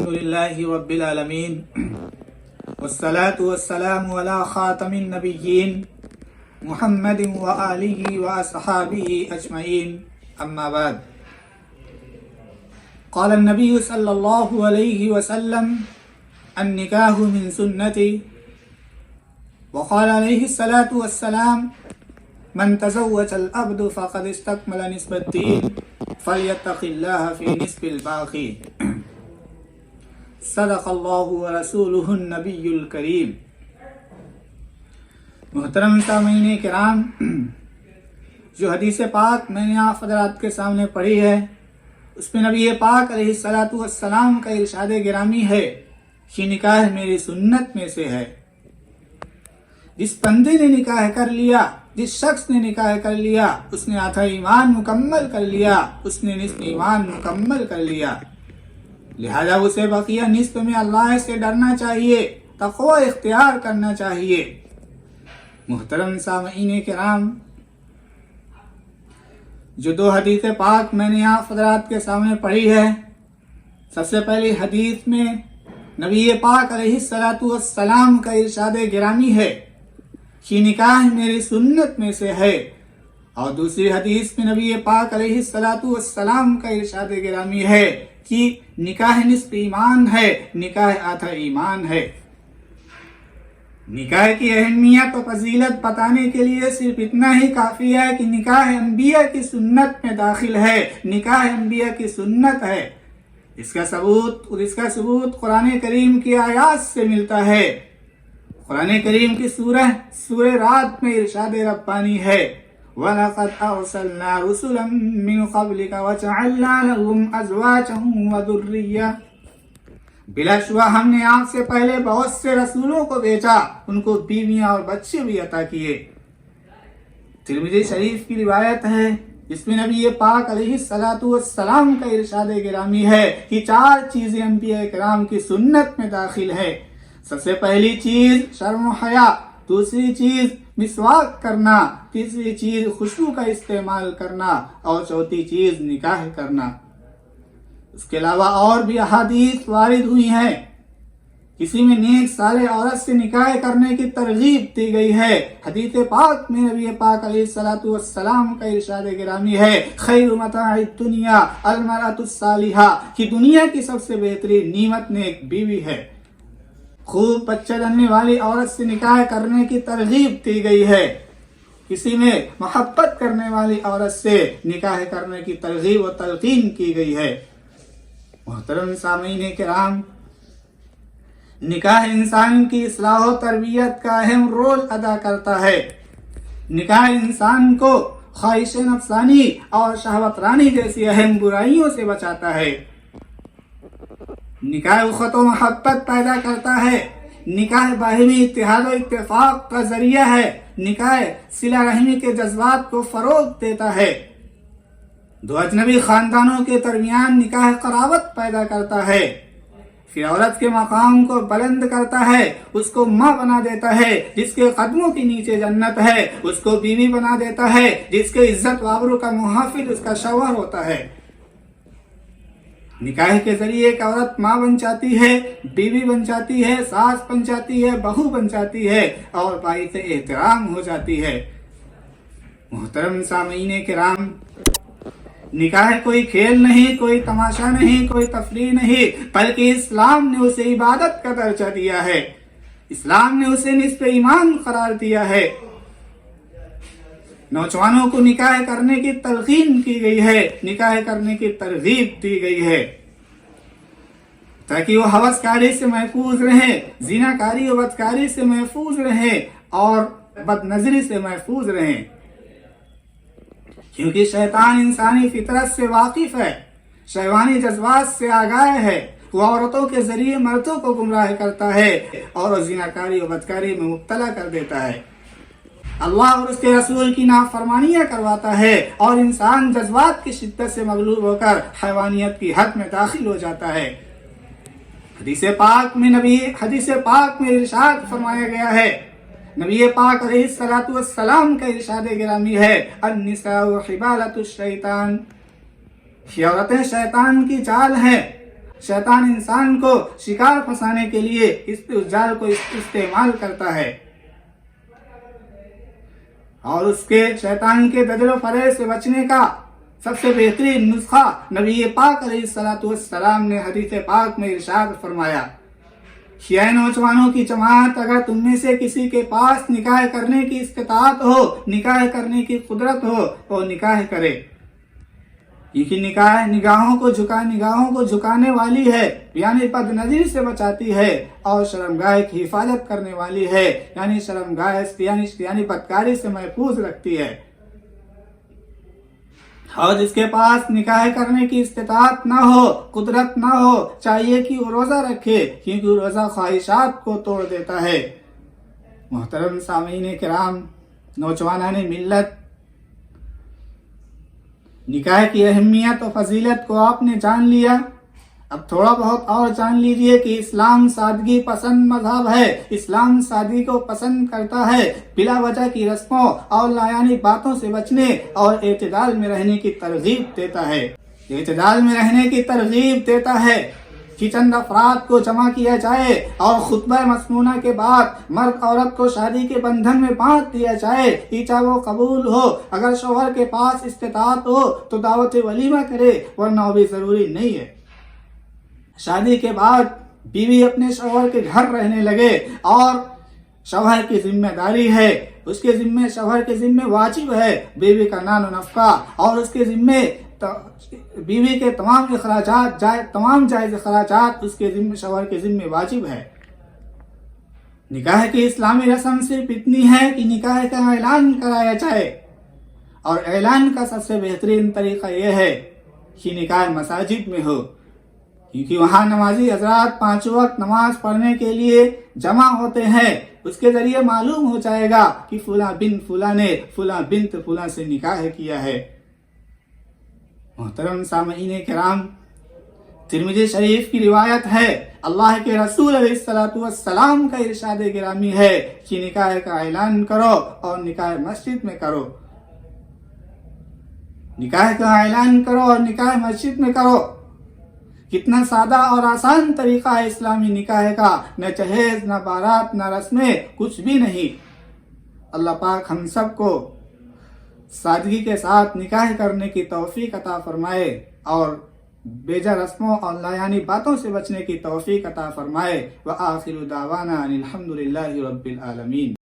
الحمد لله رب العالمين والصلاة والسلام على خاتم النبيين محمد وآله وأصحابه أجمعين أما بعد قال النبي صلى الله عليه وسلم النكاح من سنتي وقال عليه الصلاة والسلام من تزوج العبد فقد استكمل نصف الدين فليتق الله في نصف الباقي صدق اللہ ورسولہ النبی الکریم۔ محترم سامعین کرام، جو حدیث پاک میں نے آپ حضرات کے سامنے پڑھی ہے، اس میں نبی پاک علیہ الصلاۃ والسلام کا ارشاد گرامی ہے کہ نکاح میری سنت میں سے ہے۔ جس بندے نے نکاح کر لیا، جس شخص نے نکاح کر لیا، اس نے آدھا ایمان مکمل کر لیا، اس نے نصف ایمان مکمل کر لیا، لہذا اسے بقیہ نصف میں اللہ سے ڈرنا چاہیے، تقوی اختیار کرنا چاہیے۔ محترم سامعین کرام، جو دو حدیث پاک میں نے آپ حضرات کے سامنے پڑھی ہے، سب سے پہلی حدیث میں نبی پاک علیہ الصلاۃ والسلام کا ارشاد گرامی ہے کہ نکاح میری سنت میں سے ہے، اور دوسری حدیث میں نبی پاک علیہ الصلاۃ والسلام کا ارشاد گرامی ہے کہ نکاح نصف ایمان ہے، نکاح آدھا ایمان ہے۔ نکاح کی اہمیت و فضیلت بتانے کے لیے صرف اتنا ہی کافی ہے کہ نکاح انبیاء کی سنت میں داخل ہے، نکاح انبیاء کی سنت ہے۔ اس کا ثبوت قرآن کریم کی آیات سے ملتا ہے۔ قرآن کریم کی سورہ رات میں ارشاد ربانی ہے، وَلَقَدْ أَرْسَلْنَا رُسُلًا مِّن قَبْلِكَ وَجَعَلْنَا لَهُمْ أَزْوَاجًا وَذُرِّيَّةً، بلا شبہ ہم نے آپ سے پہلے بہت سے رسولوں کو بھیجا، ان کو بیویاں اور بچے بھی عطا کیے۔ ترمذی شریف کی روایت ہے جس میں نبی پاک علیہ الصلاۃ والسلام کا ارشاد گرامی ہے کہ 4 چیزیں انبیاء کرام کی سنت میں داخل ہے۔ سب سے پہلی چیز شرم و حیا، دوسری چیز مسواک کرنا، تیسری چیز خوشبو کا استعمال کرنا، اور چوتھی چیز نکاح کرنا۔ اس کے علاوہ اور بھی احادیث وارد ہوئی ہیں، کسی میں نیک صالح عورت سے نکاح کرنے کی ترغیب دی گئی ہے۔ حدیث پاک میں نبی پاک علیہ الصلاۃ والسلام کا ارشاد گرامی ہے، خیر متاع الدنیا المرأۃ الصالحہ، کہ دنیا کی سب سے بہترین نعمت نیک بیوی ہے۔ خوب بچہ جننے والی عورت سے نکاح کرنے کی ترغیب دی گئی ہے۔ کسی میں محبت کرنے والی عورت سے نکاح کرنے کی ترغیب و تلقین کی گئی ہے۔ محترم سامعین کرام، نکاح انسان کی اصلاح و تربیت کا اہم رول ادا کرتا ہے۔ نکاح انسان کو خواہش نفسانی اور شہوت رانی جیسی اہم برائیوں سے بچاتا ہے۔ نکاح اخوت و محبت پیدا کرتا ہے۔ نکاح باہمی اتحاد و اتفاق کا ذریعہ ہے۔ نکاح صلہ رحمی کے جذبات کو فروغ دیتا ہے۔ دو اجنبی خاندانوں کے درمیان نکاح قرابت پیدا کرتا ہے، پھر عورت کے مقام کو بلند کرتا ہے، اس کو ماں بنا دیتا ہے جس کے قدموں کے نیچے جنت ہے، اس کو بیوی بنا دیتا ہے جس کے عزت و آبرو کا محافظ اس کا شوہر ہوتا ہے۔ نکاح کے ذریعے ایک عورت ماں بن جاتی ہے، بیوی بن جاتی ہے، ساس بن جاتی ہے، بہو بن جاتی ہے، اور باعث احترام ہو جاتی ہے۔ محترم سامعین کرام، نکاح کوئی کھیل نہیں، کوئی تماشا نہیں، کوئی تفریح نہیں، بلکہ اسلام نے اسے عبادت کا درجہ دیا ہے۔ اسلام نے اسے نصف ایمان قرار دیا ہے۔ نوجوانوں کو نکاح کرنے کی تلقین کی گئی ہے، نکاح کرنے کی ترغیب دی گئی ہے تاکہ وہ ہوس کاری سے محفوظ رہیں، زنا کاری و بدکاری سے محفوظ رہیں، اور بد نظری سے محفوظ رہیں، کیونکہ شیطان انسانی فطرت سے واقف ہے، شہوانی جذبات سے آگاہ ہے۔ وہ عورتوں کے ذریعے مردوں کو گمراہ کرتا ہے اور زناکاری و بدکاری میں مبتلا کر دیتا ہے، اللہ اور اس کے رسول کی نافرمانیاں کرواتا ہے، اور انسان جذبات کی شدت سے مغلوب ہو کر حیوانیت کی حد میں داخل ہو جاتا ہے۔ حدیث پاک میں ارشاد فرمایا گیا ہے، نبی پاک علیہ الصلاۃ والسلام کا ارشاد گرامی ہے، النساء حبالۃ الشیطان، یہ عورتیں شیطان کی جال ہیں، شیطان انسان کو شکار پھنسانے کے لیے اس جال کو استعمال کرتا ہے، اور اس کے شیطان کے دجل و فریب سے بچنے کا سب سے بہترین نسخہ نبی پاک علیہ الصلوۃ والسلام نے حدیث پاک میں ارشاد فرمایا کہ اے نوجوانوں کی جماعت، اگر تم میں سے کسی کے پاس نکاح کرنے کی استطاعت ہو، نکاح کرنے کی قدرت ہو، وہ نکاح کرے، کیونکہ نکاح نگاہوں کو جھکانے والی ہے، یعنی بد نظری سے بچاتی ہے، اور شرمگاہ کی حفاظت کرنے والی ہے، یعنی شرمگاہ یعنی بدکاری سے محفوظ رکھتی ہے۔ اور جس کے پاس نکاح کرنے کی استطاعت نہ ہو، قدرت نہ ہو، چاہیے کہ وہ روزہ رکھے، کیونکہ روزہ خواہشات کو توڑ دیتا ہے۔ محترم سامعین کرام، نوجوانان ملت، نکاح کی اہمیت و فضیلت کو آپ نے جان لیا، اب تھوڑا بہت اور جان لیجئے کہ اسلام سادگی پسند مذہب ہے۔ اسلام سادگی کو پسند کرتا ہے، بلا وجہ کی رسموں اور لایعنی باتوں سے بچنے اور اعتدال میں رہنے کی ترغیب دیتا ہے۔ اعتدال میں رہنے کی ترغیب دیتا ہے کہ چند افراد کو جمع کیا جائے اور خطبہ مسنونہ کے بعد مرد عورت کو شادی کے بندھن میں باندھ دیا جائے، ایجاب و قبول ہو۔ اگر شوہر کے پاس استطاعت ہو تو دعوت ولیمہ کرے، ورنہ وہ بھی ضروری نہیں ہے۔ شادی کے بعد بیوی اپنے شوہر کے گھر رہنے لگے، اور شوہر کی ذمہ داری ہے، اس کے ذمہ شوہر کے ذمہ واجب ہے بیوی کا نان و نفقہ، اور اس کے ذمہ بیوی کے تمام جائز اخراجات اس کے ذمہ شوہر کے ذمہ واجب ہے۔ نکاح کی اسلامی رسم صرف اتنی ہے کہ نکاح کا اعلان کرایا جائے، اور اعلان کا سب سے بہترین طریقہ یہ ہے کہ نکاح مساجد میں ہو، کیونکہ وہاں نمازی حضرات 5 وقت نماز پڑھنے کے لیے جمع ہوتے ہیں۔ اس کے ذریعے معلوم ہو جائے گا کہ فلاں بن فلاں نے فلاں بنت فلاں سے نکاح کیا ہے۔ محترم سامعین کرام، ترمذی شریف کی روایت ہے، اللہ کے رسول علیہ الصلوۃ والسلام کا ارشاد گرامی ہے کہ نکاح کا اعلان کرو اور نکاح مسجد میں کرو۔ نکاح کا اعلان کرو اور نکاح مسجد میں کرو۔ کتنا سادہ اور آسان طریقہ ہے اسلامی نکاح کا، نہ جہیز، نہ بارات، نہ رسمیں، کچھ بھی نہیں۔ اللہ پاک ہم سب کو سادگی کے ساتھ نکاح کرنے کی توفیق عطا فرمائے، اور بیجا رسموں اور لایعنی باتوں سے بچنے کی توفیق عطا فرمائے۔ وآخر دعوانا ان الحمد للہ رب العالمین۔